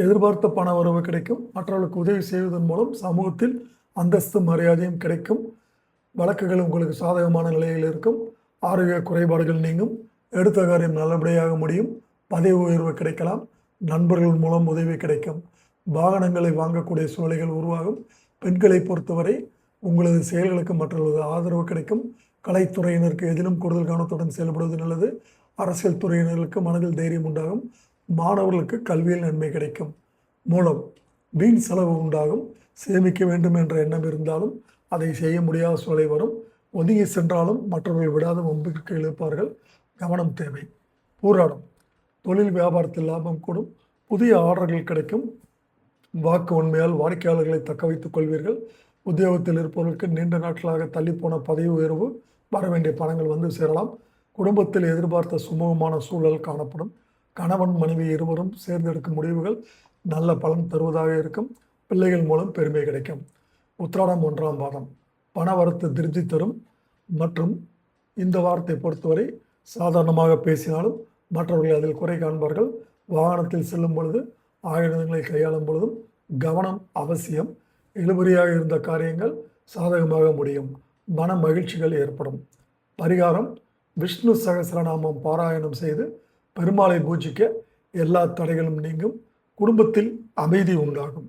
எதிர்பார்த்த பண வரவு கிடைக்கும். மற்றவர்களுக்கு உதவி செய்வதன் மூலம் சமூகத்தில் அந்தஸ்து மரியாதையும் கிடைக்கும். வழக்குகள் உங்களுக்கு சாதகமான நிலையில் இருக்கும். ஆரோக்கிய குறைபாடுகள் நீங்கும். எடுத்த காரியம் நல்லபடியாக முடியும். பதவி உயர்வு கிடைக்கலாம். நண்பர்கள் மூலம் உதவி கிடைக்கும். வாகனங்களை வாங்கக்கூடிய சூழ்நிலைகள் உருவாகும். பெண்களை பொறுத்தவரை உங்களது செயல்களுக்கு மற்றவர்களது ஆதரவு கிடைக்கும். கலைத்துறையினருக்கு எதிலும் கூடுதல் கவனத்துடன் செயல்படுவது நல்லது. அரசியல் துறையினருக்கு மனதில் தைரியம் உண்டாகும். மாணவர்களுக்கு கல்வியில் நன்மை கிடைக்கும். மூலம் வீண் செலவு உண்டாகும். சேமிக்க வேண்டும் என்ற எண்ணம் இருந்தாலும் அதை செய்ய முடியாத சூழலை வரும். ஒதுங்கி சென்றாலும் மற்றவர்கள் விடாத வம்பிற்கு இழுப்பார்கள். கவனம் தேவை. பூராடம் தொழில் வியாபாரத்தில் லாபம் கூடும். புதிய ஆர்டர்கள் கிடைக்கும். வாக்கு உண்மையால் வாடிக்கையாளர்களை தக்க வைத்துக் கொள்வீர்கள். உத்தியோகத்தில் இருப்பவர்களுக்கு நீண்ட நாட்களாக தள்ளிப்போன பதவி உயர்வு வர வேண்டிய பணங்கள் வந்து சேரலாம். குடும்பத்தில் எதிர்பார்த்த சுமூகமான சூழல் காணப்படும். கணவன் மனைவி இருவரும் சேர்ந்தெடுக்கும் முடிவுகள் நல்ல பலன் தருவதாக இருக்கும். பிள்ளைகள் மூலம் பெருமை கிடைக்கும். உத்திராடம் 1ஆம் பாதம் பண வரத்து திருப்தி தரும். மற்றும் இந்த வாரத்தை பொறுத்தவரை சாதாரணமாக பேசினாலும் மற்றவர்கள் அதில் குறை காண்பார்கள். வாகனத்தில் செல்லும் பொழுது ஆயுதங்களை கையாளும் பொழுதும் கவனம் அவசியம். இழுபறியாக இருந்த காரியங்கள் சாதகமாக முடியும். மன மகிழ்ச்சிகள் ஏற்படும். பரிகாரம் விஷ்ணு சகஸ்ரநாமம் பாராயணம் செய்து பெருமாளை பூஜிக்க எல்லா தடைகளும் நீங்கும். குடும்பத்தில் அமைதி உண்டாகும்.